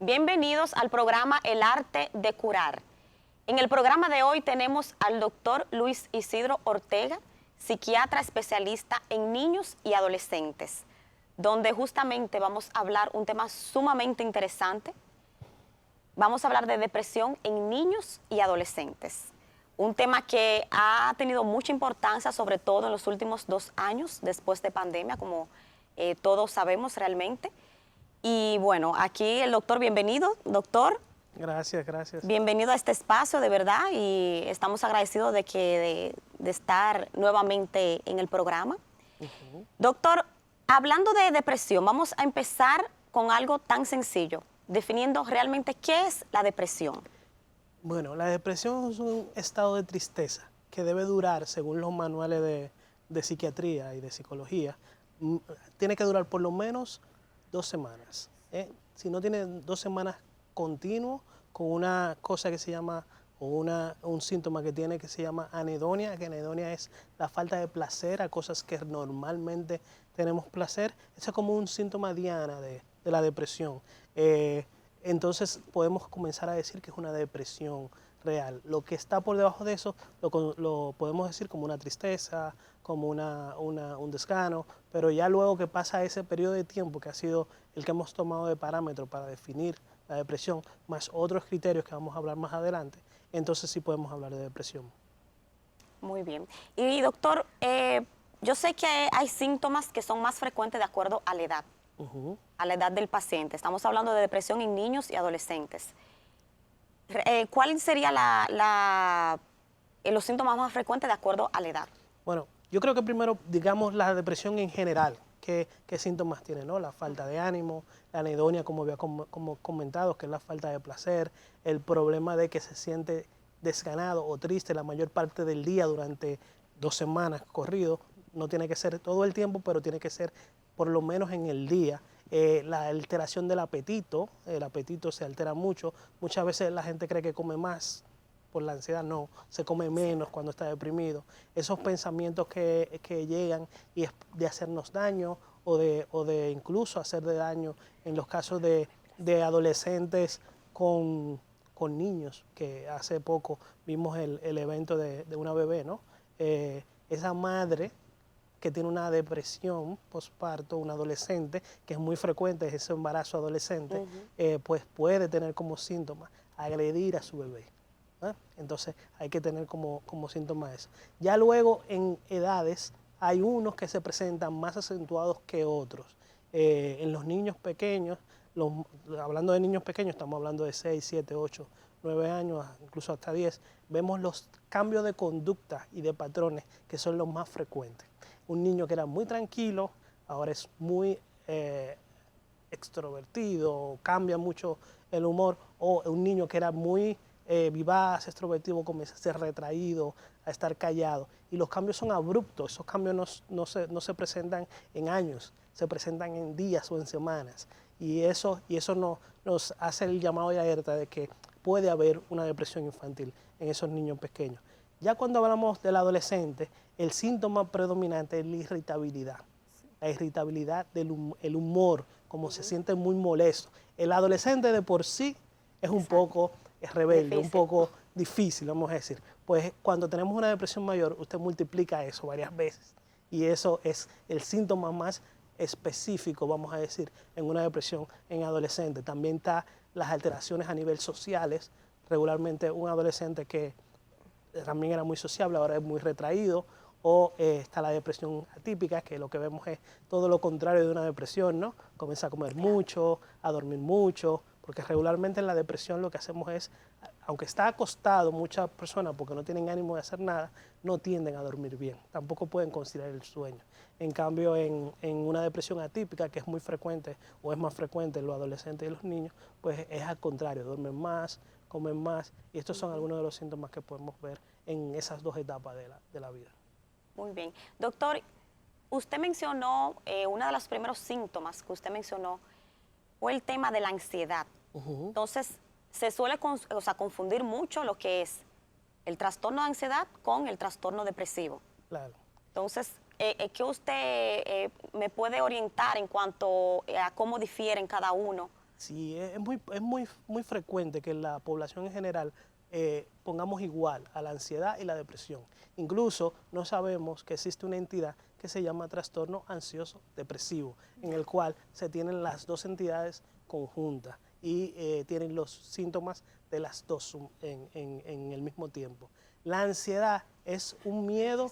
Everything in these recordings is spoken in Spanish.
Bienvenidos al programa El Arte de Curar. En el programa de hoy tenemos al doctor Luis Isidro Ortega, psiquiatra especialista en niños y adolescentes, donde justamente vamos a hablar un tema sumamente interesante. Vamos a hablar de depresión en niños y adolescentes. Un tema que ha tenido mucha importancia, sobre todo en los últimos 2 años después de pandemia, como todos sabemos realmente. Y bueno, aquí el doctor, bienvenido, doctor. Gracias, gracias. Bienvenido a este espacio, de verdad, y estamos agradecidos de estar nuevamente en el programa. Doctor, hablando de depresión, vamos a empezar con algo tan sencillo, definiendo realmente qué es la depresión. Bueno, la depresión es un estado de tristeza que debe durar, según los manuales de psiquiatría y de psicología, tiene que durar por lo menos 2 semanas. Si no tiene 2 semanas continuo con una cosa que se llama, o un síntoma que tiene que se llama anedonia, que anedonia es la falta de placer a cosas que normalmente tenemos placer. Eso es como un síntoma diana de la depresión. Entonces podemos comenzar a decir que es una depresión real. Lo que está por debajo de eso lo podemos decir como una tristeza, como un desgano, pero ya luego que pasa ese periodo de tiempo que ha sido el que hemos tomado de parámetro para definir la depresión, más otros criterios que vamos a hablar más adelante, entonces sí podemos hablar de depresión. Muy bien. Y doctor, yo sé que hay síntomas que son más frecuentes de acuerdo a la edad. A la edad del paciente. Estamos hablando de depresión en niños y adolescentes. ¿Cuál sería los síntomas más frecuentes de acuerdo a la edad? Bueno, yo creo que primero, digamos, la depresión en general. ¿Qué síntomas tiene, no? La falta de ánimo, la anedonia, como había comentado, que es la falta de placer, el problema de que se siente desganado o triste la mayor parte del día durante 2 semanas corrido. No tiene que ser todo el tiempo, pero tiene que ser por lo menos en el día. La alteración del apetito, el apetito se altera mucho. Muchas veces la gente cree que come más por la ansiedad, no, se come menos cuando está deprimido. Esos pensamientos que llegan y es de hacernos daño o de incluso hacer de daño en los casos de adolescentes con niños, que hace poco vimos el evento de una bebé, ¿no? Esa madre que tiene una depresión postparto, un adolescente, que es muy frecuente, ese embarazo adolescente, pues puede tener como síntoma agredir a su bebé. Entonces hay que tener como síntoma eso. Ya luego en edades hay unos que se presentan más acentuados que otros. En los niños pequeños, hablando de niños pequeños, estamos hablando de 6, 7, 8, 9 años, incluso hasta 10, vemos los cambios de conducta y de patrones que son los más frecuentes. Un niño que era muy tranquilo, ahora es muy extrovertido, cambia mucho el humor, o un niño que era muy vivaz, extrovertido, comienza a ser retraído, a estar callado. Y los cambios son abruptos, esos cambios no se presentan en años, se presentan en días o en semanas. Y eso nos hace el llamado de alerta de que puede haber una depresión infantil en esos niños pequeños. Ya cuando hablamos del adolescente, el síntoma predominante es la irritabilidad. La irritabilidad el humor, como se siente muy molesto. El adolescente de por sí es un poco rebelde, un poco difícil, vamos a decir. Pues cuando tenemos una depresión mayor, usted multiplica eso varias veces. Y eso es el síntoma más específico, vamos a decir, en una depresión en adolescente. También está las alteraciones a nivel sociales. Regularmente un adolescente que también era muy sociable, ahora es muy retraído. O está la depresión atípica, que lo que vemos es todo lo contrario de una depresión, ¿no? Comienza a comer mucho, a dormir mucho, porque regularmente en la depresión lo que hacemos es, aunque está acostado, muchas personas, porque no tienen ánimo de hacer nada, no tienden a dormir bien, tampoco pueden conciliar el sueño. En cambio, en una depresión atípica, que es muy frecuente, o es más frecuente en los adolescentes y los niños, pues es al contrario, duermen más, comen más, y estos son algunos de los síntomas que podemos ver en esas 2 etapas de la vida. Muy bien. Doctor, usted mencionó, uno de los primeros síntomas que usted mencionó fue el tema de la ansiedad. Entonces, se suele confundir mucho lo que es el trastorno de ansiedad con el trastorno depresivo. Claro. Entonces, ¿qué usted me puede orientar en cuanto a cómo difieren cada uno? Sí, muy frecuente que la población en general pongamos igual a la ansiedad y la depresión. Incluso no sabemos que existe una entidad que se llama trastorno ansioso depresivo, en el cual se tienen las dos entidades conjuntas y tienen los síntomas de las dos en el mismo tiempo. La ansiedad es un miedo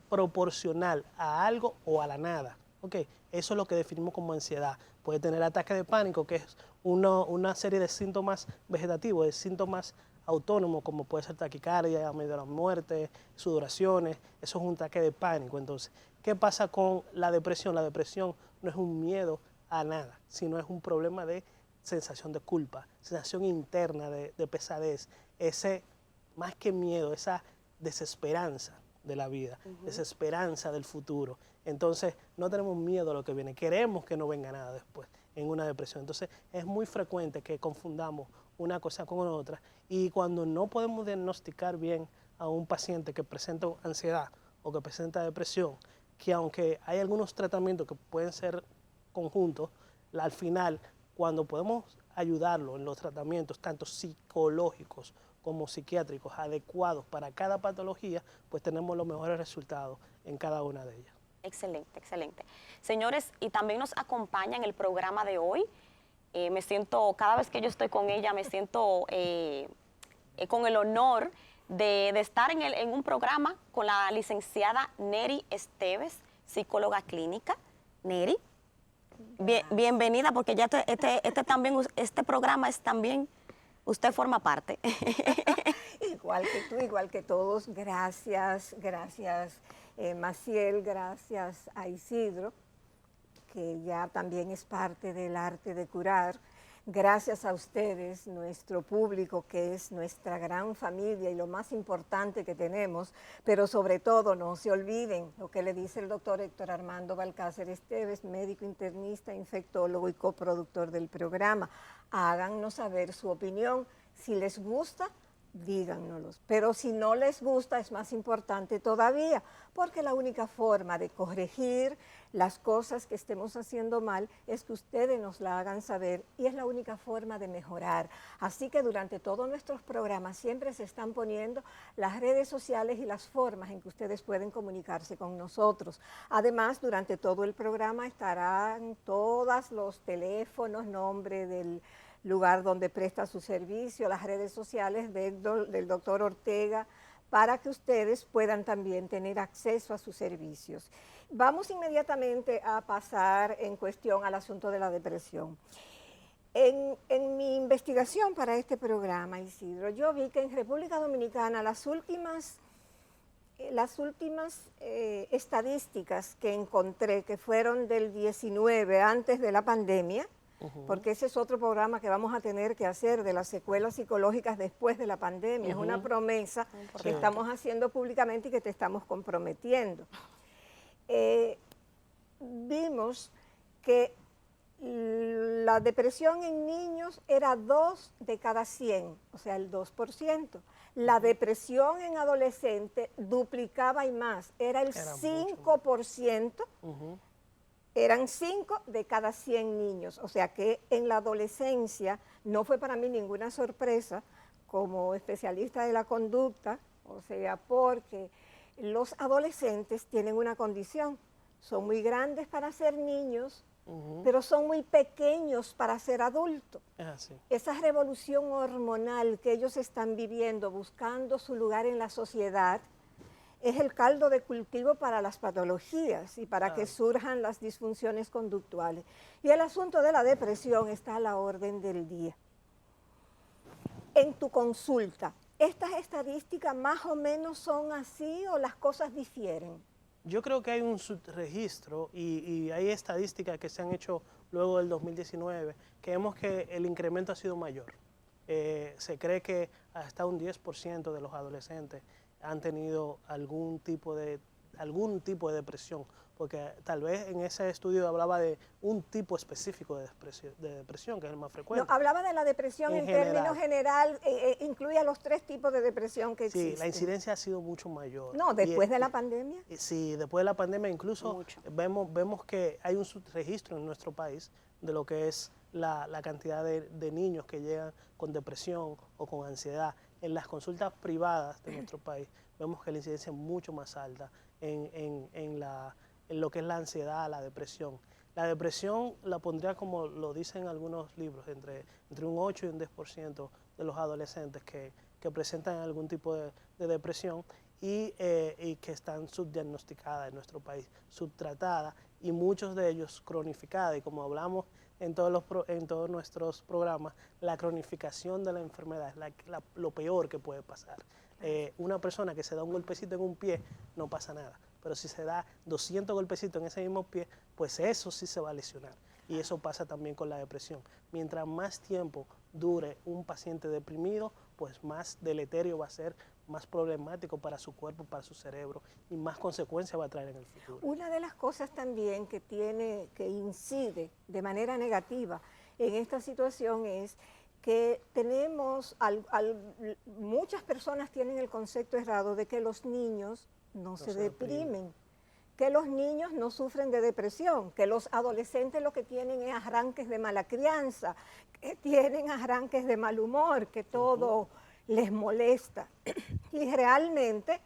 proporcional a algo o a la nada. Okay, eso es lo que definimos como ansiedad. Puede tener ataque de pánico, que es una serie de síntomas vegetativos, de síntomas autónomos, como puede ser taquicardia, medio de la muerte, sudoraciones. Eso es un ataque de pánico. Entonces, ¿qué pasa con la depresión? La depresión no es un miedo a nada, sino es un problema de sensación de culpa, sensación interna de pesadez, ese, más que miedo, esa desesperanza de la vida, desesperanza del futuro. Entonces, no tenemos miedo a lo que viene, queremos que no venga nada después en una depresión. Entonces, es muy frecuente que confundamos una cosa con otra y cuando no podemos diagnosticar bien a un paciente que presenta ansiedad o que presenta depresión, que aunque hay algunos tratamientos que pueden ser conjuntos, al final, cuando podemos ayudarlo en los tratamientos, tanto psicológicos como psiquiátricos adecuados para cada patología, pues tenemos los mejores resultados en cada una de ellas. Excelente, excelente. Señores, y también nos acompaña en el programa de hoy. Me siento, cada vez que yo estoy con ella, me siento con el honor de estar en un programa con la licenciada Neri Esteves, psicóloga clínica. Neri, bienvenida, porque ya este programa es también, usted forma parte. Igual que tú, igual que todos, gracias, Maciel, gracias a Isidro, que ya también es parte del arte de curar. Gracias a ustedes, nuestro público, que es nuestra gran familia y lo más importante que tenemos, pero sobre todo no se olviden lo que le dice el doctor Héctor Armando Balcácer Esteves, médico internista, infectólogo y coproductor del programa. Háganos saber su opinión. Si les gusta, díganos, pero si no les gusta es más importante todavía, porque la única forma de corregir las cosas que estemos haciendo mal es que ustedes nos la hagan saber y es la única forma de mejorar. Así que durante todos nuestros programas siempre se están poniendo las redes sociales y las formas en que ustedes pueden comunicarse con nosotros. Además, durante todo el programa estarán todos los teléfonos, nombre del lugar donde presta su servicio, las redes sociales del doctor Ortega, para que ustedes puedan también tener acceso a sus servicios. Vamos inmediatamente a pasar en cuestión al asunto de la depresión. En mi investigación para este programa, Isidro, yo vi que en República Dominicana las últimas estadísticas que encontré, que fueron del 19, antes de la pandemia, porque ese es otro programa que vamos a tener que hacer de las secuelas psicológicas después de la pandemia. Es una promesa que estamos haciendo públicamente y que te estamos comprometiendo. Vimos que la depresión en niños era 2 de cada 100, o sea, el 2%. La depresión en adolescentes duplicaba y más, era el 5%. Eran 5 de cada 100 niños, o sea que en la adolescencia no fue para mí ninguna sorpresa como especialista de la conducta, o sea, porque los adolescentes tienen una condición, son muy grandes para ser niños, pero son muy pequeños para ser adultos. Esa revolución hormonal que ellos están viviendo, buscando su lugar en la sociedad, es el caldo de cultivo para las patologías y para que surjan las disfunciones conductuales. Y el asunto de la depresión está a la orden del día. En tu consulta, ¿estas estadísticas más o menos son así o las cosas difieren? Yo creo que hay un subregistro y hay estadísticas que se han hecho luego del 2019 que vemos que el incremento ha sido mayor. Se cree que hasta un 10% de los adolescentes han tenido algún tipo de depresión porque tal vez en ese estudio hablaba de un tipo específico de depresión, que es el más frecuente. No, hablaba de la depresión en términos general, incluía los 3 tipos de depresión que existen. Sí, la incidencia ha sido mucho mayor. No, después de la pandemia. Sí, después de la pandemia incluso vemos que hay un subregistro en nuestro país de lo que es la cantidad de niños que llegan con depresión o con ansiedad. En las consultas privadas de nuestro país vemos que la incidencia es mucho más alta en lo que es la ansiedad, la depresión. La depresión la pondría, como lo dicen algunos libros, entre un 8 y un 10% de los adolescentes que presentan algún tipo de depresión y que están subdiagnosticadas en nuestro país, subtratadas, y muchos de ellos cronificadas. Y como hablamos en todos nuestros programas, la cronificación de la enfermedad es lo peor que puede pasar. Una persona que se da un golpecito en un pie, no pasa nada. Pero si se da 200 golpecitos en ese mismo pie, pues eso sí se va a lesionar. Y eso pasa también con la depresión. Mientras más tiempo dure un paciente deprimido, pues más deleterio va a ser, más problemático para su cuerpo, para su cerebro, y más consecuencias va a traer en el futuro. Una de las cosas también que incide de manera negativa en esta situación es que muchas personas tienen el concepto errado de que los niños no se deprimen, que los niños no sufren de depresión, que los adolescentes lo que tienen es arranques de mala crianza, que tienen arranques de mal humor, que todo les molesta. Y realmente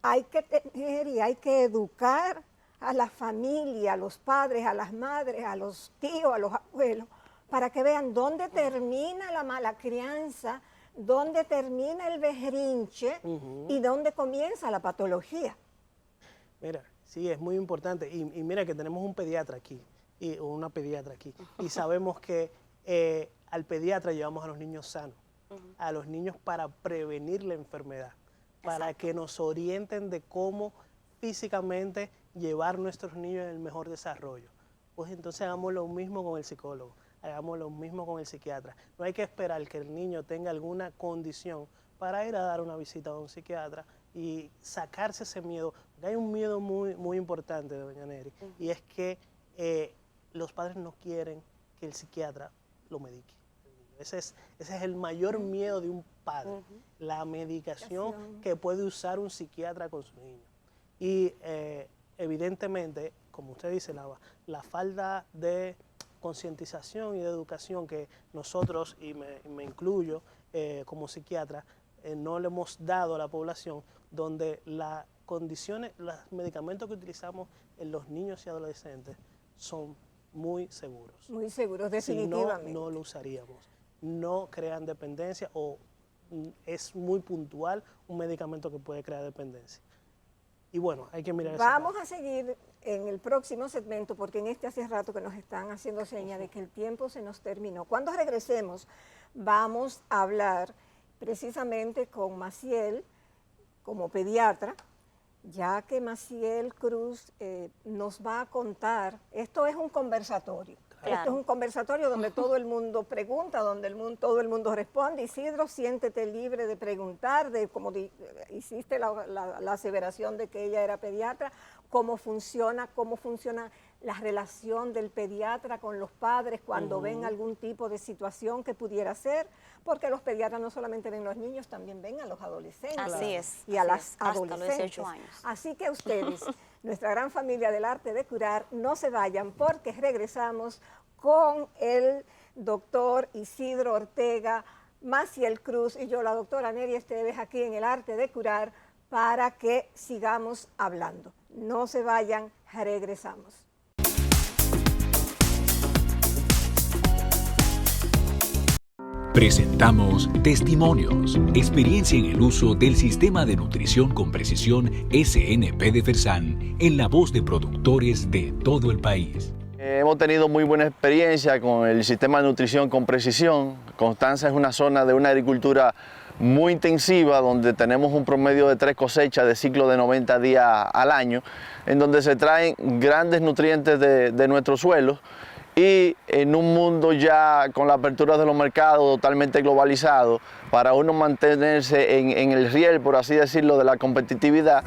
hay que tener y hay que educar a la familia, a los padres, a las madres, a los tíos, a los abuelos, para que vean dónde termina la mala crianza, dónde termina el berrinche y dónde comienza la patología. Mira, sí, es muy importante. Y mira que tenemos un pediatra aquí, o una pediatra aquí, y sabemos que al pediatra llevamos a los niños sanos, a los niños para prevenir la enfermedad, para que nos orienten de cómo físicamente llevar a nuestros niños en el mejor desarrollo. Pues entonces hagamos lo mismo con el psicólogo, hagamos lo mismo con el psiquiatra. No hay que esperar que el niño tenga alguna condición para ir a dar una visita a un psiquiatra y sacarse ese miedo. Porque hay un miedo muy importante, doña Neri, y es que los padres no quieren que el psiquiatra lo medique. Ese es el mayor miedo de un padre, la medicación que puede usar un psiquiatra con su niño. Y evidentemente, como usted dice, la falta de concientización y de educación que nosotros, y me incluyo como psiquiatra, no le hemos dado a la población, donde las condiciones, los medicamentos que utilizamos en los niños y adolescentes son muy seguros. Muy seguros, definitivamente. Si no, no lo usaríamos. No crean dependencia, o es muy puntual un medicamento que puede crear dependencia. Y bueno, hay que mirar eso. Vamos a seguir en el próximo segmento, porque en este hace rato que nos están haciendo señas de que el tiempo se nos terminó. Cuando regresemos, vamos a hablar precisamente con Maciel, como pediatra, ya que Maciel Cruz nos va a contar. Esto es un conversatorio. Claro. Esto es un conversatorio donde todo el mundo pregunta, donde todo el mundo responde. Isidro, siéntete libre de preguntar, como hiciste la aseveración de que ella era pediatra, cómo funciona la relación del pediatra con los padres cuando ven algún tipo de situación que pudiera ser, porque los pediatras no solamente ven los niños, también ven a los adolescentes. Así es. Y a las adolescentes. Hasta los 18 años. Así que ustedes, nuestra gran familia del arte de curar, no se vayan, porque regresamos con el doctor Isidro Ortega, Maciel Cruz y yo, la doctora Neri Esteves, aquí en el arte de curar, para que sigamos hablando. No se vayan, regresamos. Presentamos Testimonios, experiencia en el uso del Sistema de Nutrición con Precisión SNP de Fersan, en la voz de productores de todo el país. Hemos tenido muy buena experiencia con el Sistema de Nutrición con Precisión. Constanza es una zona de una agricultura muy intensiva, donde tenemos un promedio de 3 cosechas de ciclo de 90 días al año, en donde se traen grandes nutrientes de nuestros suelos. Y en un mundo ya con la apertura de los mercados totalmente globalizado, para uno mantenerse en el riel, por así decirlo, de la competitividad,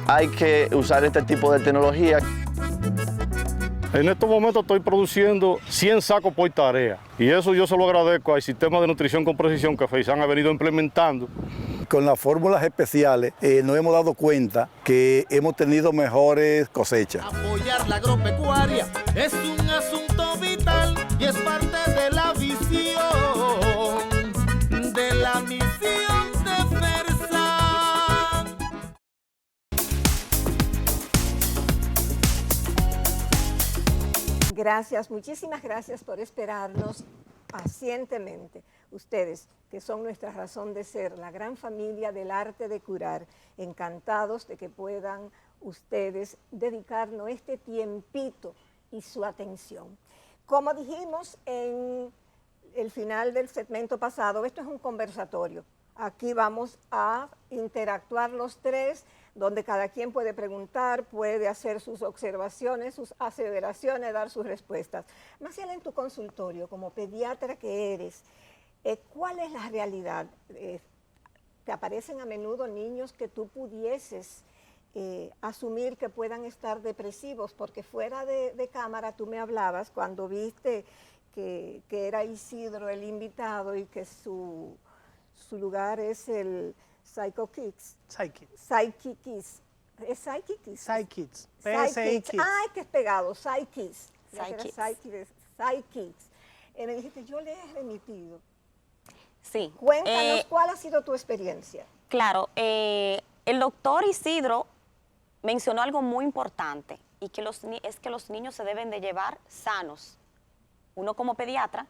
hay que usar este tipo de tecnología. En estos momentos estoy produciendo 100 sacos por tarea y eso yo se lo agradezco al sistema de nutrición con precisión que FEISAN ha venido implementando. Con las fórmulas especiales nos hemos dado cuenta que hemos tenido mejores cosechas. Apoyar la agropecuaria es un asunto vital y es parte de la visión, de la misión de FERSAN. Gracias, muchísimas gracias por esperarnos pacientemente. Ustedes, que son nuestra razón de ser, la gran familia del arte de curar, encantados de que puedan ustedes dedicarnos este tiempito y su atención. Como dijimos en el final del segmento pasado, esto es un conversatorio. Aquí vamos a interactuar los tres, donde cada quien puede preguntar, puede hacer sus observaciones, sus aseveraciones, dar sus respuestas. Maciel, en tu consultorio, como pediatra que eres, ¿cuál es la realidad? ¿Te aparecen a menudo niños que tú pudieses asumir que puedan estar depresivos? Porque fuera de cámara tú me hablabas cuando viste que era Isidro el invitado y que su lugar es el Psycho Kids. Psyche Kids. ¿Es Psyche Kids? Psy Kids. Psy Kids. Ay, que es pegado. Psy Kids. Psy Kids. Psy Kids. Me dijiste, yo le he remitido. Sí. Cuéntanos cuál ha sido tu experiencia. Claro, el doctor Isidro mencionó algo muy importante y que es que los niños se deben de llevar sanos. Uno como pediatra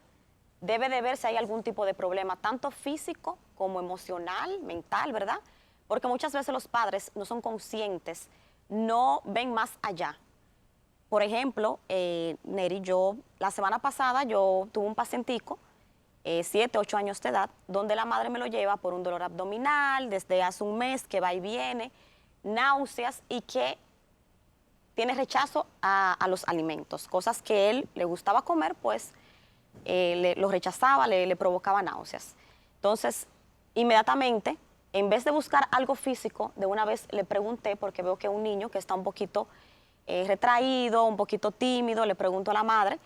debe de ver si hay algún tipo de problema, tanto físico como emocional, mental, ¿verdad? Porque muchas veces los padres no son conscientes, no ven más allá. Por ejemplo, Neri, la semana pasada yo tuve un pacientico, 7, 8 años de edad, donde la madre me lo lleva por un dolor abdominal, desde hace un mes que va y viene, náuseas y que tiene rechazo a los alimentos, cosas que él le gustaba comer, pues lo rechazaba, le provocaba náuseas. Entonces, inmediatamente, en vez de buscar algo físico, de una vez le pregunté, porque veo que un niño que está un poquito retraído, un poquito tímido, le pregunto a la madre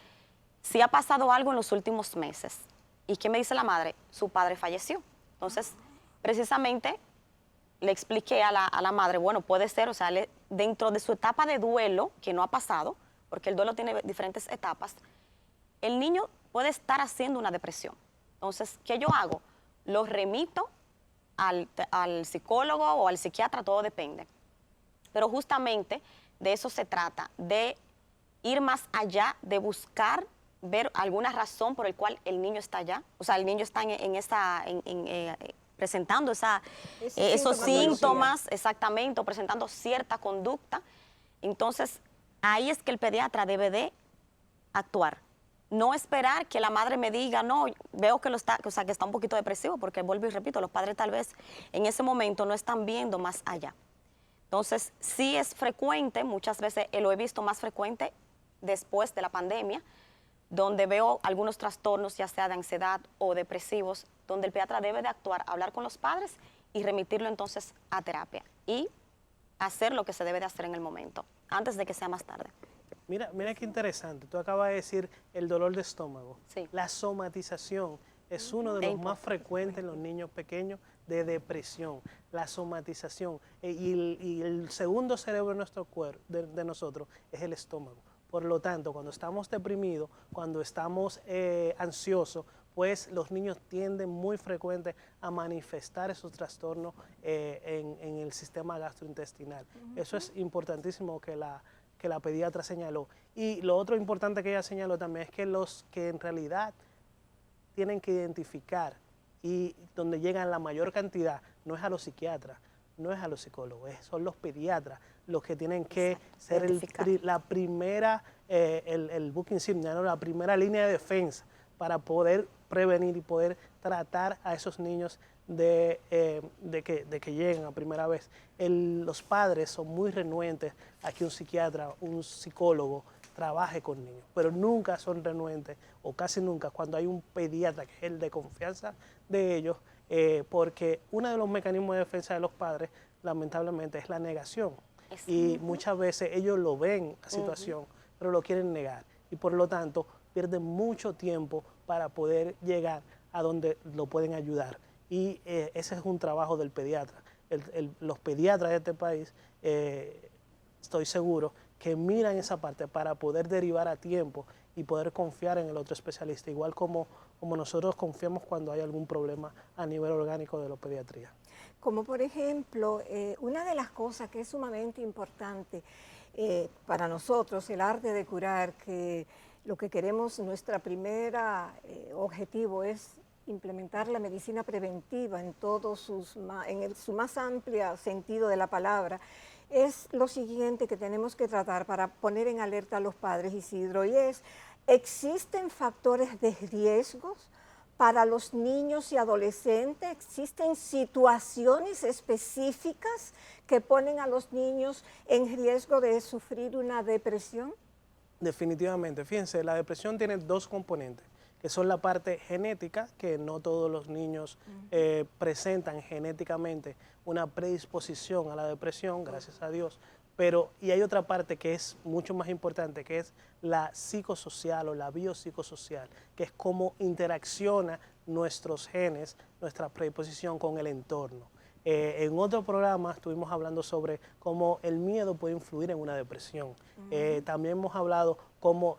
si ha pasado algo en los últimos meses. ¿Y qué me dice la madre? Su padre falleció. Entonces, precisamente, le expliqué a la madre, bueno, puede ser, o sea, dentro de su etapa de duelo, que no ha pasado, porque el duelo tiene diferentes etapas, el niño puede estar haciendo una depresión. Entonces, ¿qué yo hago? Lo remito al psicólogo o al psiquiatra, todo depende. Pero justamente de eso se trata, de ir más allá, de buscar, ver alguna razón por la cual el niño está allá, o sea, el niño está presentando esos síntomas, exactamente, o presentando cierta conducta. Entonces, ahí es que el pediatra debe de actuar. No esperar que la madre me diga, no, veo que que está un poquito depresivo, porque vuelvo y repito, los padres tal vez en ese momento no están viendo más allá. Entonces, sí es frecuente, muchas veces lo he visto más frecuente después de la pandemia, donde veo algunos trastornos, ya sea de ansiedad o depresivos, donde el pediatra debe de actuar, hablar con los padres y remitirlo entonces a terapia y hacer lo que se debe de hacer en el momento, antes de que sea más tarde. Mira qué interesante. Tú acabas de decir el dolor de estómago. Sí. La somatización es uno de los más frecuentes en los niños pequeños de depresión. La somatización. Y el segundo cerebro de nuestro cuerpo, de nosotros, es el estómago. Por lo tanto, cuando estamos deprimidos, cuando estamos ansiosos, pues los niños tienden muy frecuente a manifestar esos trastornos en el sistema gastrointestinal. Eso es importantísimo que la pediatra señaló. Y lo otro importante que ella señaló también es que los que en realidad tienen que identificar y donde llegan la mayor cantidad no es a los psiquiatras, no es a los psicólogos, son los pediatras los que tienen que ser la primera, el buque insignia, ¿no? La primera línea de defensa para poder prevenir y poder tratar a esos niños de que lleguen a primera vez. Los padres son muy renuentes a que un psiquiatra, un psicólogo trabaje con niños, pero nunca son renuentes, o casi nunca, cuando hay un pediatra que es el de confianza de ellos, porque uno de los mecanismos de defensa de los padres, lamentablemente, es la negación. y muchas veces ellos lo ven la situación, pero lo quieren negar y por lo tanto pierden mucho tiempo para poder llegar a donde lo pueden ayudar. Y ese es un trabajo del pediatra. Los pediatras de este país, estoy seguro, que miran esa parte para poder derivar a tiempo y poder confiar en el otro especialista, igual como nosotros confiamos cuando hay algún problema a nivel orgánico de la pediatría. Como por ejemplo, una de las cosas que es sumamente importante para nosotros, el arte de curar, que lo que queremos, nuestra primera objetivo es implementar la medicina preventiva en su más amplio sentido de la palabra, es lo siguiente que tenemos que tratar para poner en alerta a los padres, Isidro, y es, ¿existen factores de riesgos para los niños y adolescentes? ¿Existen situaciones específicas que ponen a los niños en riesgo de sufrir una depresión? Definitivamente, fíjense, la depresión tiene dos componentes, que son la parte genética, que no todos los niños presentan genéticamente una predisposición a la depresión, gracias a Dios, y hay otra parte que es mucho más importante, que es la psicosocial o la biopsicosocial, que es cómo interacciona nuestros genes, nuestra predisposición con el entorno. En otro programa estuvimos hablando sobre cómo el miedo puede influir en una depresión. También hemos hablado cómo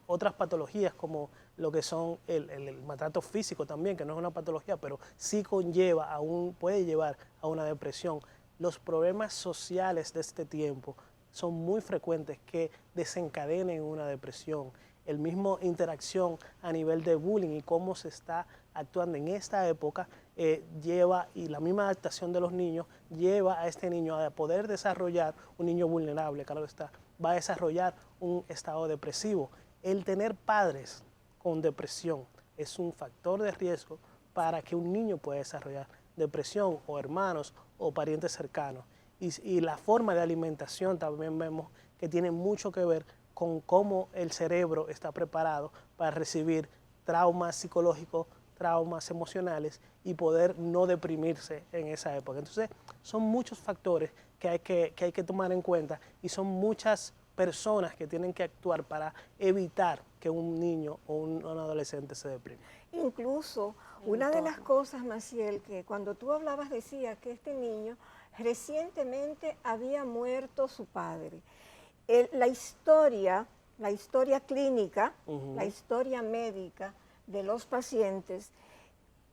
otras patologías como lo que son el maltrato físico también, que no es una patología, pero sí puede llevar a una depresión. Los problemas sociales de este tiempo son muy frecuentes que desencadenen una depresión. El mismo interacción a nivel de bullying y cómo se está actuando en esta época y la misma adaptación de los niños lleva a este niño a poder desarrollar, un niño vulnerable, claro está, va a desarrollar un estado depresivo. El tener padres con depresión es un factor de riesgo para que un niño pueda desarrollar depresión, o hermanos o parientes cercanos. Y la forma de alimentación también vemos que tiene mucho que ver con cómo el cerebro está preparado para recibir traumas psicológicos, traumas emocionales y poder no deprimirse en esa época. Entonces, son muchos factores que hay que tomar en cuenta y son muchas personas que tienen que actuar para evitar que un niño o un adolescente se deprima. Incluso, una de las cosas, Maciel, que cuando tú hablabas decía que este niño recientemente había muerto su padre. La historia clínica, la historia médica de los pacientes,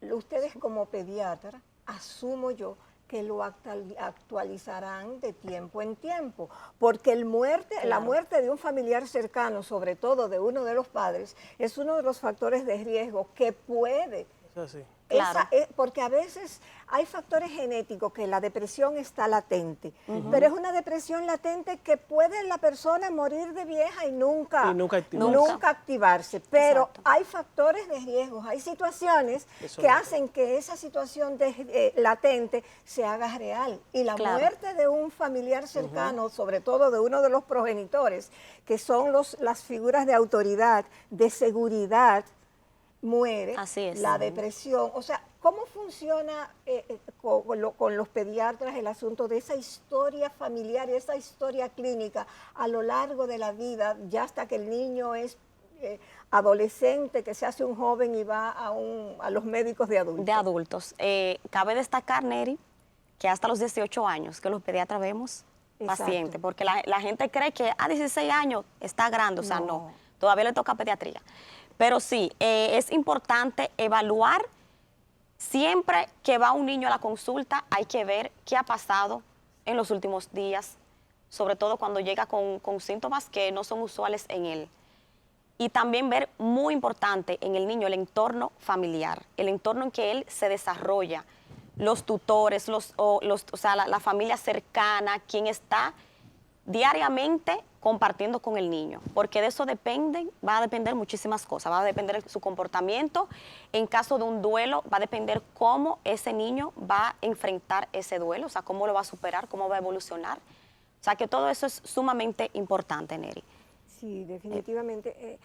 ustedes como pediatra, asumo yo, que lo actualizarán de tiempo en tiempo, porque la muerte de un familiar cercano, sobre todo de uno de los padres, es uno de los factores de riesgo que puede... Eso sí. Claro. Porque a veces hay factores genéticos que la depresión está latente, pero es una depresión latente que puede la persona morir de vieja y nunca activarse. Pero hay factores de riesgo, hay situaciones que hacen que esa situación latente se haga real. Y la muerte de un familiar cercano, sobre todo de uno de los progenitores, que son las figuras de autoridad, de seguridad, muere, la depresión. O sea, ¿cómo funciona con los pediatras el asunto de esa historia familiar, esa historia clínica a lo largo de la vida, ya hasta que el niño es adolescente, que se hace un joven y va a los médicos de adultos? De adultos. Cabe destacar, Neri, que hasta los 18 años que los pediatras vemos pacientes, porque la gente cree que a 16 años está grande, o sea, no, todavía le toca pediatría. Pero sí, es importante evaluar. Siempre que va un niño a la consulta, hay que ver qué ha pasado en los últimos días, sobre todo cuando llega con síntomas que no son usuales en él. Y también ver, muy importante, en el niño, el entorno familiar, el entorno en que él se desarrolla, los tutores, la familia cercana, quien está diariamente compartiendo con el niño, porque de eso va a depender muchísimas cosas, va a depender de su comportamiento, en caso de un duelo va a depender cómo ese niño va a enfrentar ese duelo, o sea, cómo lo va a superar, cómo va a evolucionar, o sea, que todo eso es sumamente importante, Neri. Sí, definitivamente.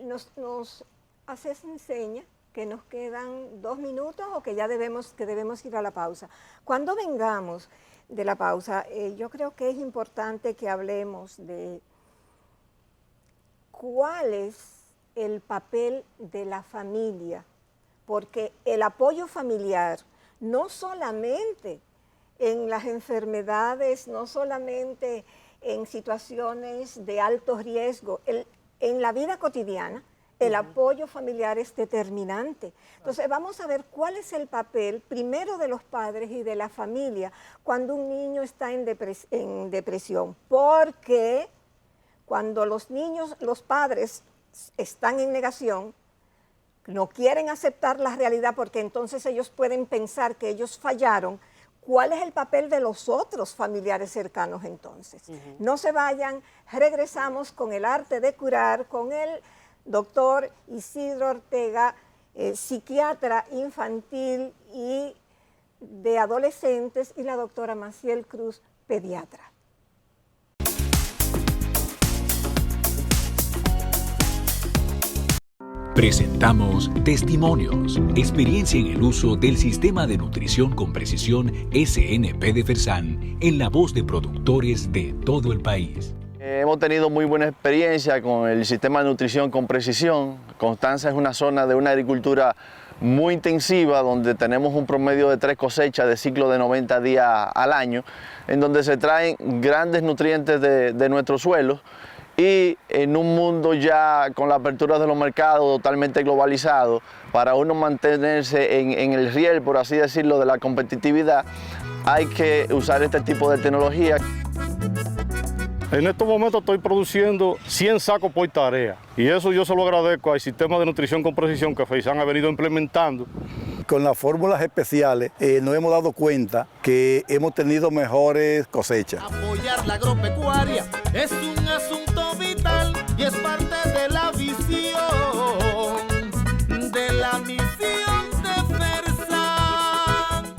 Nos haces enseña que nos quedan 2 minutos o que ya debemos ir a la pausa. Cuando vengamos, de la pausa, yo creo que es importante que hablemos de cuál es el papel de la familia, porque el apoyo familiar no solamente en las enfermedades, no solamente en situaciones de alto riesgo, en la vida cotidiana, el apoyo familiar es determinante. Entonces vamos a ver cuál es el papel primero de los padres y de la familia cuando un niño está en depresión, porque cuando los padres están en negación, no quieren aceptar la realidad porque entonces ellos pueden pensar que ellos fallaron. ¿Cuál es el papel de los otros familiares cercanos entonces? No se vayan, regresamos con el arte de curar, con el doctor Isidro Ortega, psiquiatra infantil y de adolescentes, y la doctora Maciel Cruz, pediatra. Presentamos Testimonios, experiencia en el uso del Sistema de Nutrición con Precisión SNP de Fersan, en la voz de productores de todo el país. Hemos tenido muy buena experiencia con el sistema de nutrición con precisión. Constanza es una zona de una agricultura muy intensiva donde tenemos un promedio de 3 cosechas de ciclo de 90 días al año, en donde se traen grandes nutrientes de nuestros suelos, y en un mundo ya con la apertura de los mercados totalmente globalizado, para uno mantenerse en el riel, por así decirlo, de la competitividad, hay que usar este tipo de tecnología. En estos momentos estoy produciendo 100 sacos por tarea, y eso yo se lo agradezco al sistema de nutrición con precisión que FEISAN ha venido implementando. Con las fórmulas especiales nos hemos dado cuenta que hemos tenido mejores cosechas. Apoyar la agropecuaria es un asunto vital y es parte de la visión, de la misión de Fersan.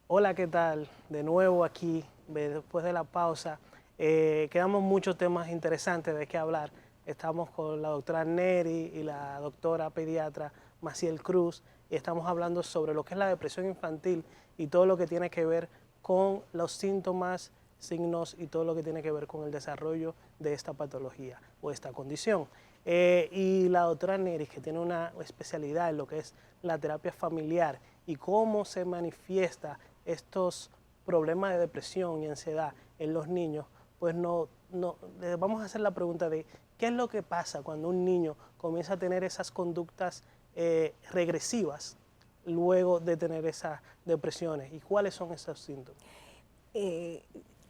Hola, ¿qué tal? De nuevo aquí, después de la pausa. Quedamos muchos temas interesantes de qué hablar. Estamos con la doctora Neri y la doctora pediatra Maciel Cruz, y estamos hablando sobre lo que es la depresión infantil y todo lo que tiene que ver con los síntomas, signos y todo lo que tiene que ver con el desarrollo de esta patología o esta condición. Y la doctora Neri, que tiene una especialidad en lo que es la terapia familiar y cómo se manifiesta estos problemas de depresión y ansiedad en los niños, pues vamos a hacer la pregunta de qué es lo que pasa cuando un niño comienza a tener esas conductas regresivas luego de tener esas depresiones, y cuáles son esos síntomas.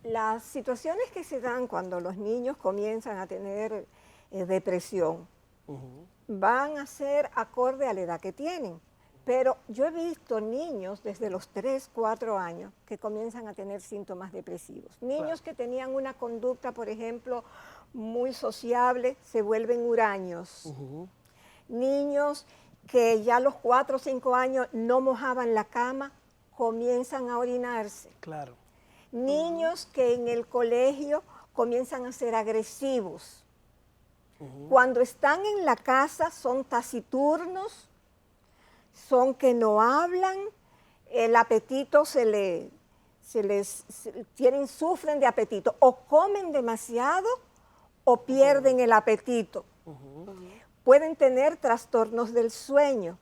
Las situaciones que se dan cuando los niños comienzan a tener depresión van a ser acorde a la edad que tienen. Pero yo he visto niños desde los 3, 4 años que comienzan a tener síntomas depresivos. Niños que tenían una conducta, por ejemplo, muy sociable, se vuelven huraños. Niños que ya a los 4 o 5 años no mojaban la cama, comienzan a orinarse. Claro. Niños que en el colegio comienzan a ser agresivos. Cuando están en la casa son taciturnos, son que no hablan, el apetito sufren de apetito, o comen demasiado o pierden el apetito. Pueden tener trastornos del sueño.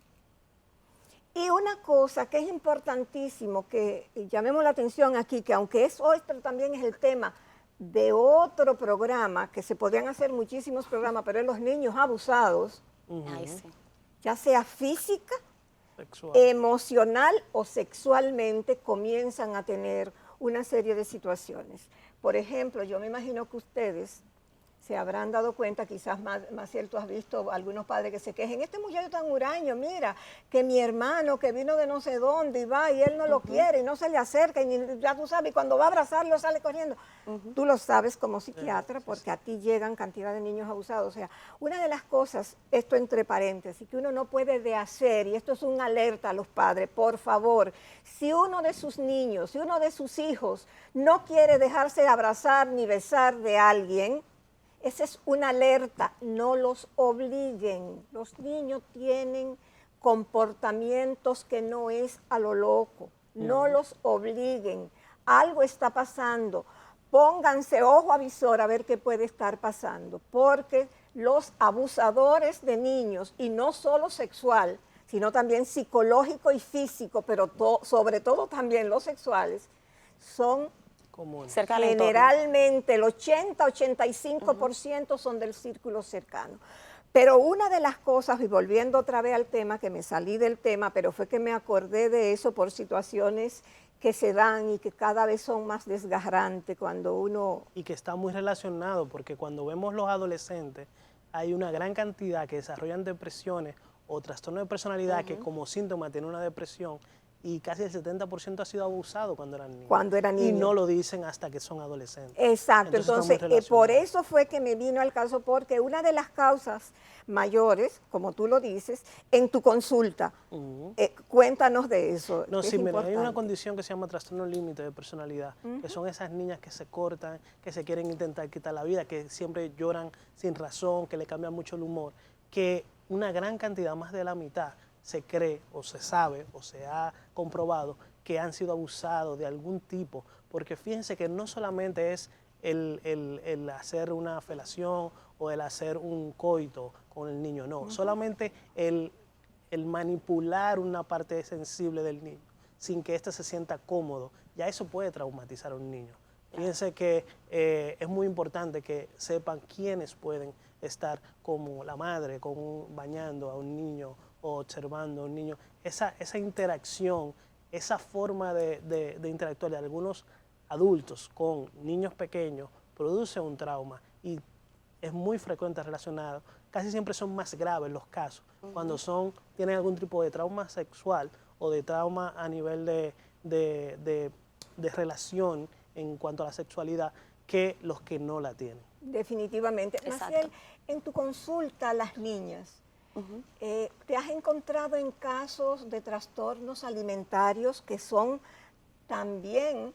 Y una cosa que es importantísimo, que llamemos la atención aquí, que aunque es hoy, pero también es el tema de otro programa, que se podrían hacer muchísimos programas, pero es los niños abusados, ya sea física, emocional o sexualmente, comienzan a tener una serie de situaciones. Por ejemplo, yo me imagino que ustedes se habrán dado cuenta, quizás Maciel, tú has visto algunos padres que se quejen, este muchacho tan huraño, mira, que mi hermano que vino de no sé dónde y va y él no lo quiere y no se le acerca y ya tú sabes, y cuando va a abrazarlo sale corriendo. Tú lo sabes como psiquiatra porque a ti llegan cantidad de niños abusados. O sea, una de las cosas, esto entre paréntesis, que uno no puede de hacer, y esto es una alerta a los padres, por favor, si uno de sus niños, si uno de sus hijos no quiere dejarse abrazar ni besar de alguien, esa es una alerta, no los obliguen. Los niños tienen comportamientos que no es a lo loco. No los obliguen. Algo está pasando. Pónganse ojo avisor a ver qué puede estar pasando, porque los abusadores de niños, y no solo sexual, sino también psicológico y físico, pero sobre todo también los sexuales, son cerca del entorno. generalmente el 80-85% son del círculo cercano. Pero una de las cosas, y volviendo otra vez al tema, que me salí del tema, pero fue que me acordé de eso por situaciones que se dan y que cada vez son más desgarrantes cuando uno... Y que está muy relacionado, porque cuando vemos los adolescentes, hay una gran cantidad que desarrollan depresiones o trastorno de personalidad que como síntoma tiene una depresión, y casi el 70% ha sido abusado cuando eran niños. Cuando eran niños. Y no lo dicen hasta que son adolescentes. Exacto, entonces por eso eso fue que me vino al caso, porque una de las causas mayores, como tú lo dices, en tu consulta, cuéntanos de eso. No, es sí, mira, hay importante. una condición que se llama trastorno límite de personalidad, que son esas niñas que se cortan, que se quieren intentar quitar la vida, que siempre lloran sin razón, que le cambian mucho el humor, que una gran cantidad, más de la mitad, se cree o se sabe o se ha comprobado que han sido abusados de algún tipo, porque fíjense que no solamente es el hacer una felación o el hacer un coito con el niño, no, solamente el manipular una parte sensible del niño sin que éste se sienta cómodo, ya eso puede traumatizar a un niño. Fíjense que es muy importante que sepan quiénes pueden estar como la madre, bañando a un niño o observando a un niño. Esa interacción, esa forma de interactuar de algunos adultos con niños pequeños produce un trauma y es muy frecuente relacionado. Casi siempre son más graves los casos, cuando tienen algún tipo de trauma sexual o de trauma a nivel de relación en cuanto a la sexualidad, que los que no la tienen. Definitivamente. Maciel, en tu consulta a las niñas, ¿te has encontrado en casos de trastornos alimentarios que son también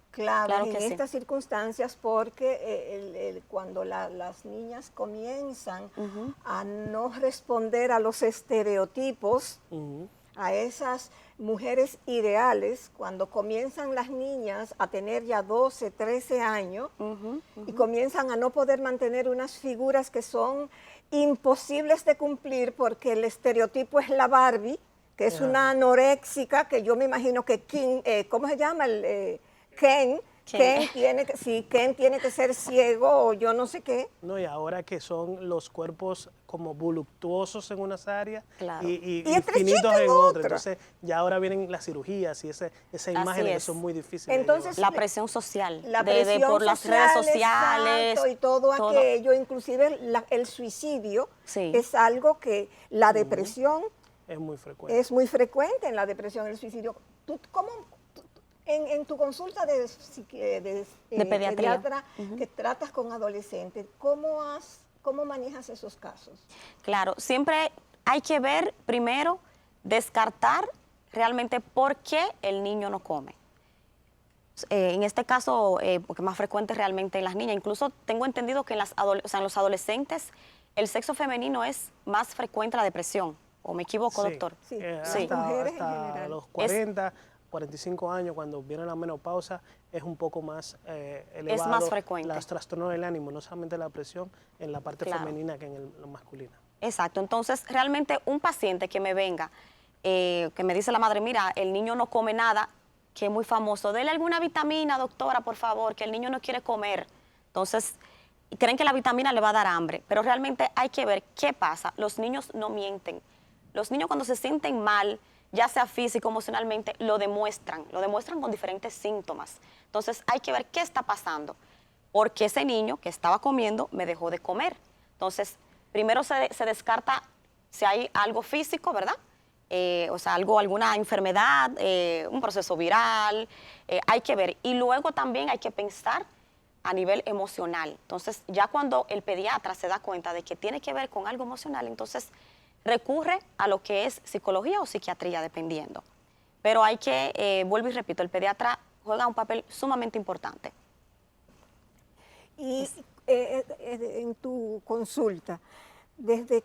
claves en estas circunstancias? Porque cuando las niñas comienzan a no responder a los estereotipos, a esas mujeres ideales, cuando comienzan las niñas a tener ya 12, 13 años y comienzan a no poder mantener unas figuras que son imposibles de cumplir, porque el estereotipo es la Barbie, que es una anoréxica, que yo me imagino que ¿cómo se llama? Ken tiene que ser ciego o yo no sé qué. No, y ahora que son los cuerpos como voluptuosos en unas áreas y finitos en otras. Entonces ya ahora vienen las cirugías y esa imagen que son muy difíciles. Entonces, la presión social, por las redes sociales. Exacto, y todo aquello, inclusive el suicidio, es algo que la depresión es muy frecuente. Es muy frecuente en la depresión, el suicidio. ¿Tú cómo... En tu consulta de pediatra que tratas con adolescentes, ¿cómo manejas esos casos? Claro, siempre hay que ver primero, descartar realmente por qué el niño no come. En este caso, porque es más frecuente realmente en las niñas, incluso tengo entendido que en los adolescentes el sexo femenino es más frecuente la depresión, ¿o me equivoco, doctor? Sí, hasta los 40... 45 años, cuando viene la menopausa, es un poco más elevado. Es más frecuente. Los trastornos del ánimo, no solamente la presión en la parte femenina que en lo masculino. Exacto. Entonces, realmente un paciente que me venga, que me dice la madre, mira, el niño no come nada, que es muy famoso, dele alguna vitamina, doctora, por favor, que el niño no quiere comer. Entonces, creen que la vitamina le va a dar hambre, pero realmente hay que ver qué pasa. Los niños no mienten. Los niños cuando se sienten mal, ya sea físico, emocionalmente, lo demuestran con diferentes síntomas. Entonces hay que ver qué está pasando, porque ese niño que estaba comiendo me dejó de comer. Entonces, primero se descarta si hay algo físico, ¿verdad? O sea, alguna enfermedad, un proceso viral, hay que ver. Y luego también hay que pensar a nivel emocional. Entonces, ya cuando el pediatra se da cuenta de que tiene que ver con algo emocional, entonces recurre a lo que es psicología o psiquiatría, dependiendo. Pero hay que, vuelvo y repito, el pediatra juega un papel sumamente importante. Y en tu consulta, desde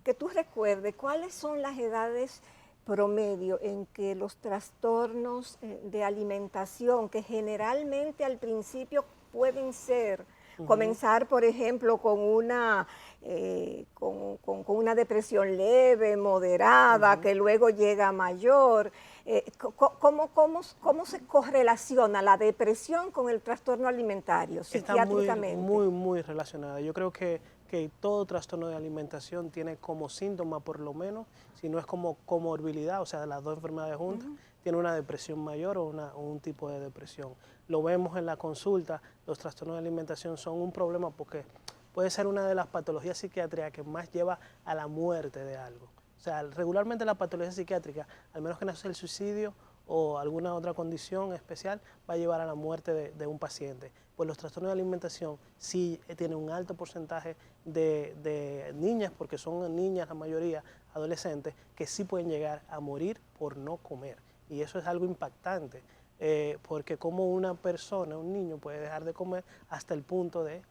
que tú recuerdes, ¿cuáles son las edades promedio en que los trastornos de alimentación, que generalmente al principio pueden ser, comenzar por ejemplo con una depresión leve, moderada, que luego llega a mayor, ¿cómo se correlaciona la depresión con el trastorno alimentario psiquiátricamente? Está muy relacionada. Yo creo que todo trastorno de alimentación tiene como síntoma, por lo menos, si no es como comorbilidad, o sea, las dos enfermedades juntas, tiene una depresión mayor o un tipo de depresión. Lo vemos en la consulta, los trastornos de alimentación son un problema porque puede ser una de las patologías psiquiátricas que más lleva a la muerte de algo. O sea, regularmente la patología psiquiátrica, al menos que no sea el suicidio o alguna otra condición especial, va a llevar a la muerte de un paciente. Pues los trastornos de alimentación sí tienen un alto porcentaje de niñas, porque son niñas la mayoría, adolescentes, que sí pueden llegar a morir por no comer. Y eso es algo impactante, porque como una persona, un niño, puede dejar de comer hasta el punto de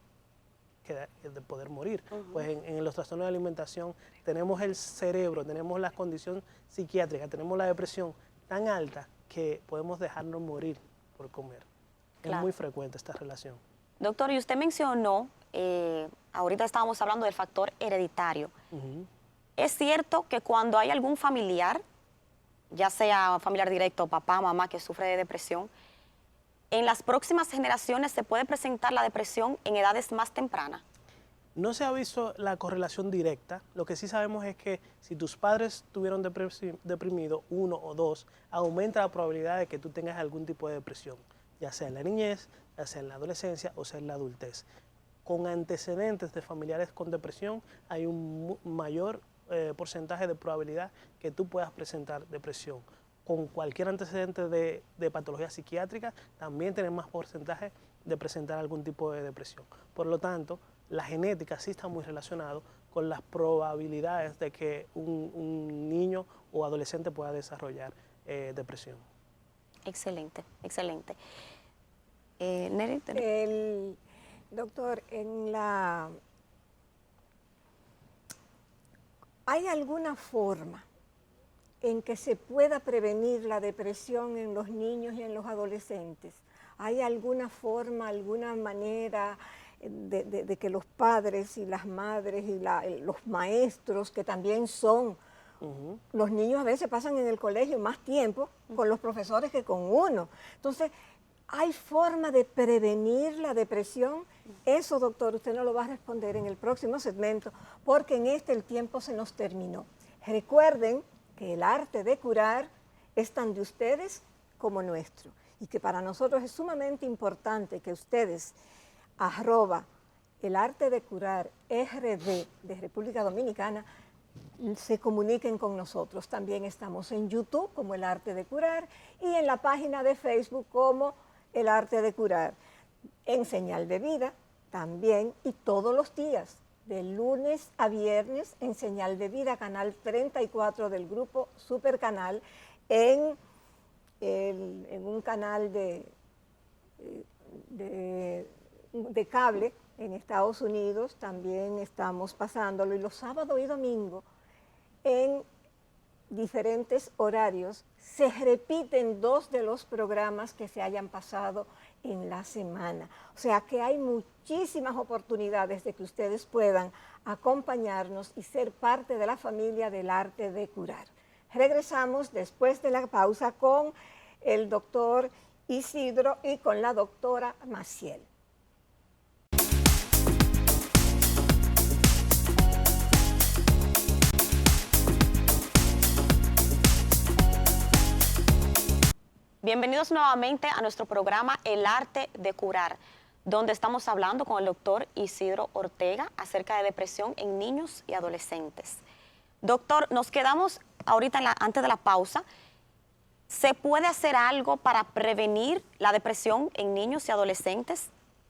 poder morir. Pues en los trastornos de alimentación tenemos el cerebro, tenemos la condición psiquiátrica, tenemos la depresión tan alta que podemos dejarnos morir por comer. Claro. Es muy frecuente esta relación. Doctor, y usted mencionó, ahorita estábamos hablando del factor hereditario. ¿Es cierto que cuando hay algún familiar, ya sea familiar directo, papá, mamá, que sufre de depresión, en las próximas generaciones se puede presentar la depresión en edades más tempranas? No se ha visto la correlación directa. Lo que sí sabemos es que si tus padres tuvieron deprimido, uno o dos, aumenta la probabilidad de que tú tengas algún tipo de depresión, ya sea en la niñez, ya sea en la adolescencia o sea en la adultez. Con antecedentes de familiares con depresión hay un mayor porcentaje de probabilidad que tú puedas presentar depresión. Con cualquier antecedente de patología psiquiátrica también tenemos más porcentaje de presentar algún tipo de depresión. Por lo tanto, la genética sí está muy relacionado con las probabilidades de que un niño o adolescente pueda desarrollar depresión. Excelente, excelente. Neri, Doctor, ¿hay alguna forma en que se pueda prevenir la depresión en los niños y en los adolescentes? ¿Hay alguna forma, alguna manera de que los padres y las madres y los maestros, que también son, los niños a veces pasan en el colegio más tiempo con los profesores que con uno? Entonces, ¿hay forma de prevenir la depresión? Eso, doctor, usted nos lo va a responder en el próximo segmento, porque en el tiempo se nos terminó. Recuerden que el arte de curar es tan de ustedes como nuestro, y que para nosotros es sumamente importante que ustedes, @el arte de curar RD de República Dominicana, se comuniquen con nosotros. También estamos en YouTube como El Arte de Curar y en la página de Facebook como El Arte de Curar, en Señal de Vida también, y todos los días, de lunes a viernes, en Señal de Vida, canal 34 del grupo Super Canal, en un canal de cable en Estados Unidos. También estamos pasándolo, y los sábados y domingos en diferentes horarios se repiten 2 de los programas que se hayan pasado en la semana. O sea que hay muchísimas oportunidades de que ustedes puedan acompañarnos y ser parte de la familia del arte de curar. Regresamos después de la pausa con el doctor Isidro y con la doctora Maciel. Bienvenidos nuevamente a nuestro programa El Arte de Curar, donde estamos hablando con el doctor Isidro Ortega acerca de depresión en niños y adolescentes. Doctor, nos quedamos ahorita antes de la pausa. ¿Se puede hacer algo para prevenir la depresión en niños y adolescentes?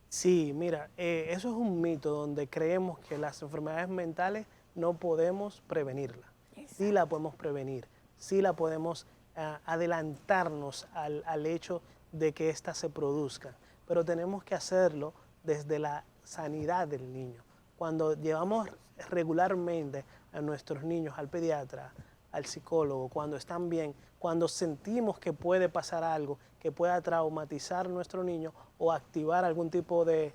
Sí, mira, eso es un mito donde creemos que las enfermedades mentales no podemos prevenirlas. Sí la podemos prevenir, sí la podemos adelantarnos al hecho de que éstas se produzcan, pero tenemos que hacerlo desde la sanidad del niño. Cuando llevamos regularmente a nuestros niños al pediatra, al psicólogo, cuando están bien, cuando sentimos que puede pasar algo que pueda traumatizar a nuestro niño o activar algún tipo de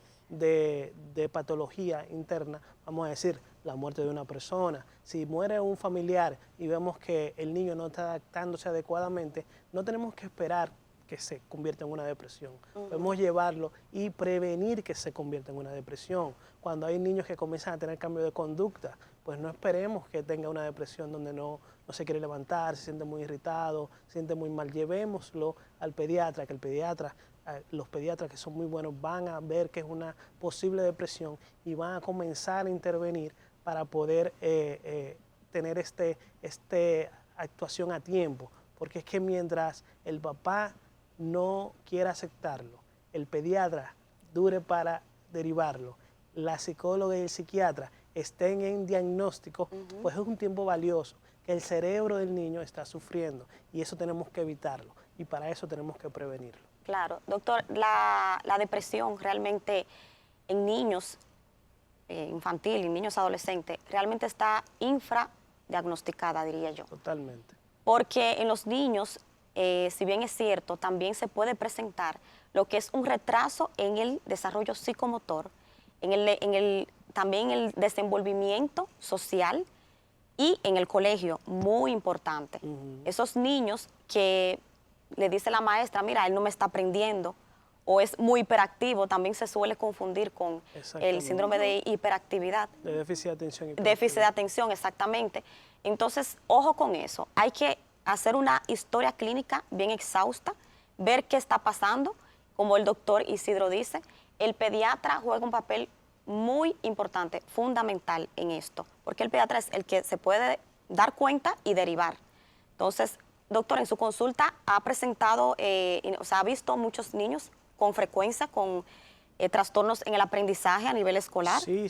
patología interna, vamos a decir, la muerte de una persona. Si muere un familiar y vemos que el niño no está adaptándose adecuadamente, no tenemos que esperar que se convierta en una depresión. Podemos llevarlo y prevenir que se convierta en una depresión. Cuando hay niños que comienzan a tener cambio de conducta, pues no esperemos que tenga una depresión donde no se quiere levantar, se siente muy irritado, se siente muy mal. Llevémoslo al pediatra, que el pediatra, los pediatras que son muy buenos van a ver que es una posible depresión y van a comenzar a intervenir para poder tener esta actuación a tiempo. Porque es que mientras el papá no quiera aceptarlo, el pediatra dure para derivarlo, la psicóloga y el psiquiatra estén en diagnóstico, pues es un tiempo valioso que el cerebro del niño está sufriendo y eso tenemos que evitarlo y para eso tenemos que prevenirlo. Claro, doctor, la depresión realmente en niños infantil y niños adolescentes realmente está infradiagnosticada, diría yo. Totalmente. Porque en los niños, si bien es cierto, también se puede presentar lo que es un retraso en el desarrollo psicomotor, también en el desenvolvimiento social y en el colegio, muy importante. Esos niños que le dice la maestra, mira, él no me está aprendiendo, o es muy hiperactivo, también se suele confundir con el síndrome de hiperactividad. De déficit de atención. Déficit de atención, exactamente. Entonces, ojo con eso. Hay que hacer una historia clínica bien exhausta, ver qué está pasando, como el doctor Isidro dice. El pediatra juega un papel muy importante, fundamental en esto, porque el pediatra es el que se puede dar cuenta y derivar. Entonces, doctor, en su consulta ha presentado, ha visto muchos niños con frecuencia con trastornos en el aprendizaje a nivel escolar. Sí,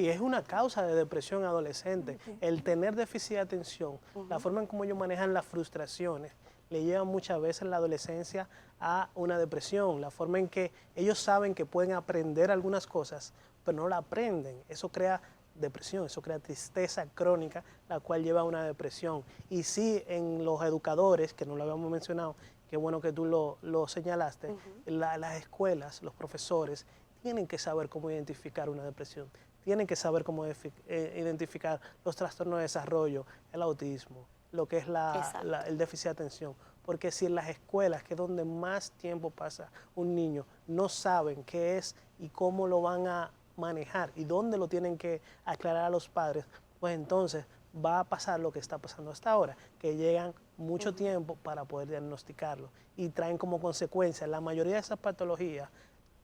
es una causa de depresión adolescente. El tener déficit de atención, la forma en cómo ellos manejan las frustraciones, le lleva muchas veces en la adolescencia a una depresión. La forma en que ellos saben que pueden aprender algunas cosas, pero no la aprenden. Eso crea depresión, eso crea tristeza crónica, la cual lleva a una depresión. Y sí, en los educadores, que no lo habíamos mencionado, qué bueno que tú lo señalaste, las escuelas, los profesores, tienen que saber cómo identificar una depresión, tienen que saber cómo identificar los trastornos de desarrollo, el autismo, lo que es el déficit de atención. Porque si en las escuelas, que es donde más tiempo pasa un niño, no saben qué es y cómo lo van a manejar y dónde lo tienen que aclarar a los padres, pues entonces va a pasar lo que está pasando hasta ahora, que llegan mucho tiempo para poder diagnosticarlo y traen como consecuencia, la mayoría de esas patologías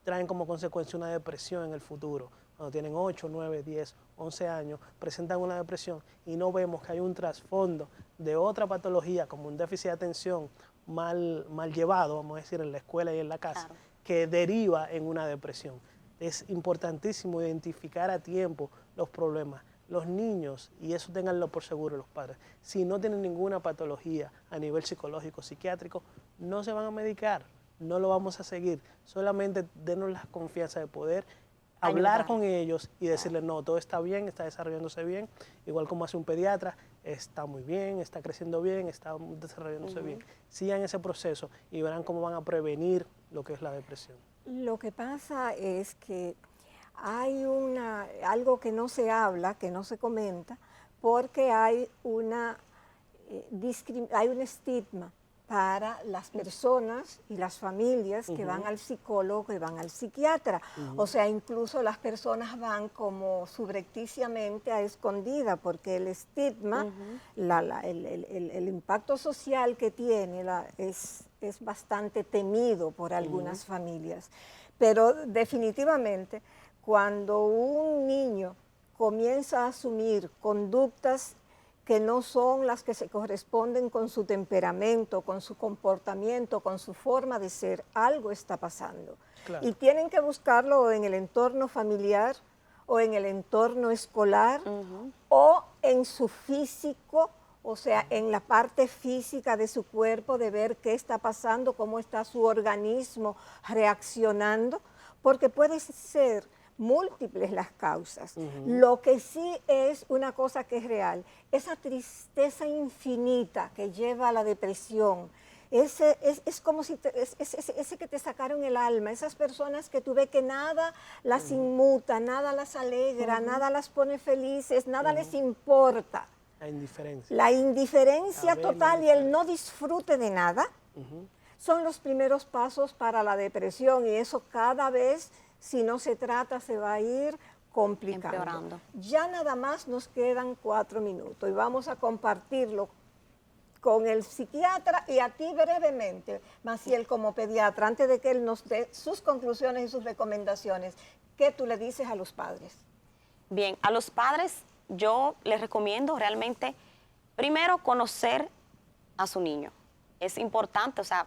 traen como consecuencia una depresión en el futuro. Cuando tienen 8, 9, 10, 11 años, presentan una depresión y no vemos que hay un trasfondo de otra patología como un déficit de atención mal llevado, vamos a decir, en la escuela y en la casa, que deriva en una depresión. Es importantísimo identificar a tiempo los problemas. Los niños, y eso ténganlo por seguro los padres, si no tienen ninguna patología a nivel psicológico, psiquiátrico, no se van a medicar, no lo vamos a seguir. Solamente denos la confianza de poder hablar con ellos y decirles, no, todo está bien, está desarrollándose bien, igual como hace un pediatra, está muy bien, está creciendo bien, está desarrollándose bien. Sigan ese proceso y verán cómo van a prevenir lo que es la depresión. Lo que pasa es que hay algo que no se habla, que no se comenta, porque hay un estigma para las personas y las familias que van al psicólogo, que van al psiquiatra. O sea, incluso las personas van como subrepticiamente a escondida, porque el estigma, el impacto social que tiene es bastante temido por algunas familias. Pero definitivamente, cuando un niño comienza a asumir conductas que no son las que se corresponden con su temperamento, con su comportamiento, con su forma de ser, algo está pasando. Claro. Y tienen que buscarlo en el entorno familiar o en el entorno escolar o en su físico, o sea, en la parte física de su cuerpo, de ver qué está pasando, cómo está su organismo reaccionando, porque puede ser múltiples las causas. Lo que sí es una cosa que es real, esa tristeza infinita que lleva a la depresión, es como si ese que te sacaron el alma, esas personas que tú ves que nada las inmuta, nada las alegra, nada las pone felices, nada les importa. La indiferencia. La indiferencia La total y el no disfrute de nada son los primeros pasos para la depresión, y eso cada vez, si no se trata, se va a ir complicando. Empeorando. Ya nada más nos quedan 4 minutos y vamos a compartirlo con el psiquiatra y a ti brevemente, Maciel, como pediatra, antes de que él nos dé sus conclusiones y sus recomendaciones. ¿Qué tú le dices a los padres? Bien, a los padres yo les recomiendo realmente, primero, conocer a su niño. Es importante, o sea,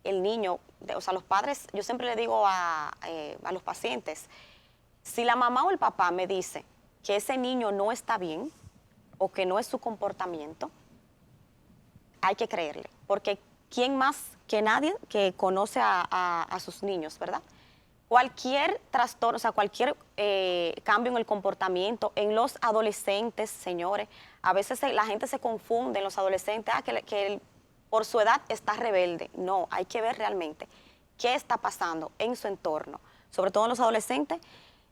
el niño, o sea, los padres, yo siempre le digo a los pacientes, si la mamá o el papá me dice que ese niño no está bien o que no es su comportamiento, hay que creerle, porque ¿quién más que nadie que conoce a sus niños, verdad? Cualquier trastorno, o sea, cualquier cambio en el comportamiento, en los adolescentes, señores, a veces la gente se confunde en los adolescentes, que por su edad está rebelde. No, hay que ver realmente qué está pasando en su entorno. Sobre todo en los adolescentes,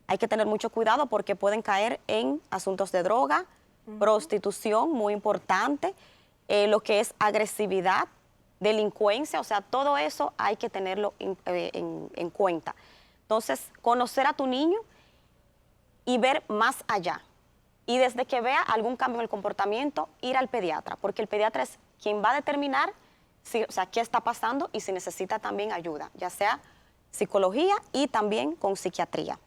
hay que tener mucho cuidado porque pueden caer en asuntos de droga, prostitución, muy importante, lo que es agresividad, delincuencia, o sea, todo eso hay que tenerlo en cuenta. Entonces, conocer a tu niño y ver más allá. Y desde que vea algún cambio en el comportamiento, ir al pediatra, porque el pediatra es quien va a determinar o sea, qué está pasando y si necesita también ayuda, ya sea psicología y también con psiquiatría.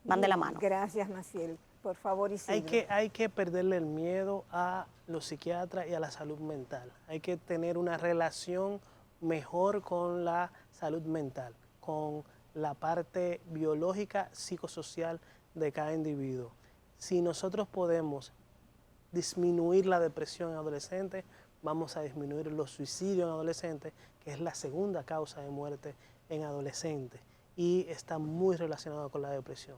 Van de la mano. Gracias, Maciel. Por favor, Isidro. Hay que perderle el miedo a los psiquiatras y a la salud mental. Hay que tener una relación mejor con la salud mental, con la parte biológica, psicosocial de cada individuo. Si nosotros podemos disminuir la depresión en adolescentes, vamos a disminuir los suicidios en adolescentes, que es la segunda causa de muerte en adolescentes y está muy relacionado con la depresión.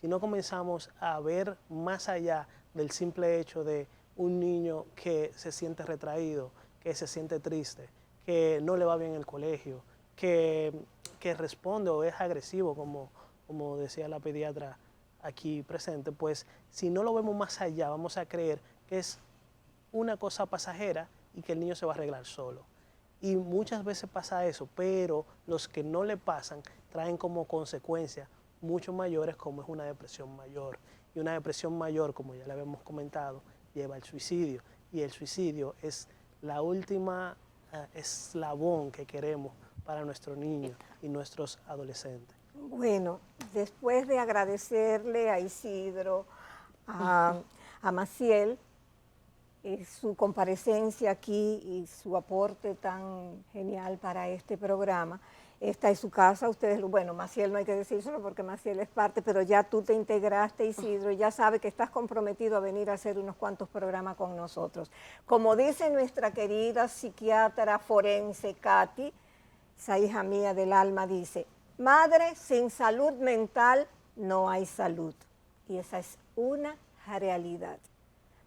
Si no comenzamos a ver más allá del simple hecho de un niño que se siente retraído, que se siente triste, que no le va bien en el colegio, que responde o es agresivo, como decía la pediatra aquí presente, pues si no lo vemos más allá, vamos a creer que es una cosa pasajera y que el niño se va a arreglar solo. Y muchas veces pasa eso, pero los que no le pasan traen como consecuencia mucho mayores, como es una depresión mayor. Y una depresión mayor, como ya le habíamos comentado, lleva al suicidio. Y el suicidio es la última eslabón que queremos para nuestros niños y nuestros adolescentes. Bueno, después de agradecerle a Isidro, a Maciel, su comparecencia aquí y su aporte tan genial para este programa, esta es su casa, ustedes, bueno, Maciel no hay que decírselo porque Maciel es parte, pero ya tú te integraste, Isidro, y ya sabe que estás comprometido a venir a hacer unos cuantos programas con nosotros. Como dice nuestra querida psiquiatra forense, Katy, esa hija mía del alma, dice, madre, sin salud mental no hay salud. Y esa es una realidad.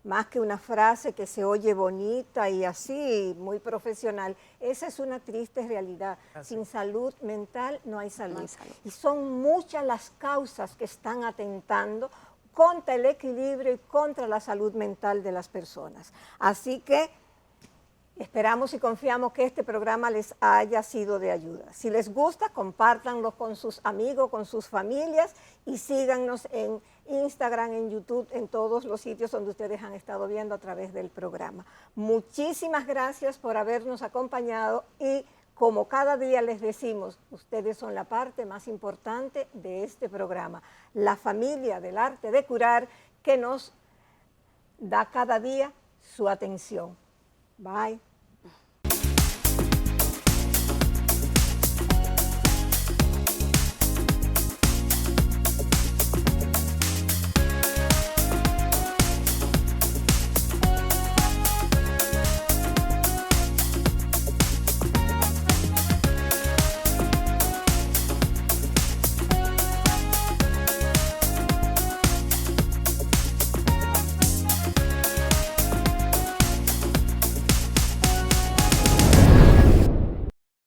Más que una frase que se oye bonita y así, muy profesional, esa es una triste realidad. Así. Sin salud mental no hay salud. No hay salud. Y son muchas las causas que están atentando contra el equilibrio y contra la salud mental de las personas. Así que esperamos y confiamos que este programa les haya sido de ayuda. Si les gusta, compártanlo con sus amigos, con sus familias y síganos en Instagram, en YouTube, en todos los sitios donde ustedes han estado viendo a través del programa. Muchísimas gracias por habernos acompañado y como cada día les decimos, ustedes son la parte más importante de este programa, la familia del arte de curar que nos da cada día su atención. Bye.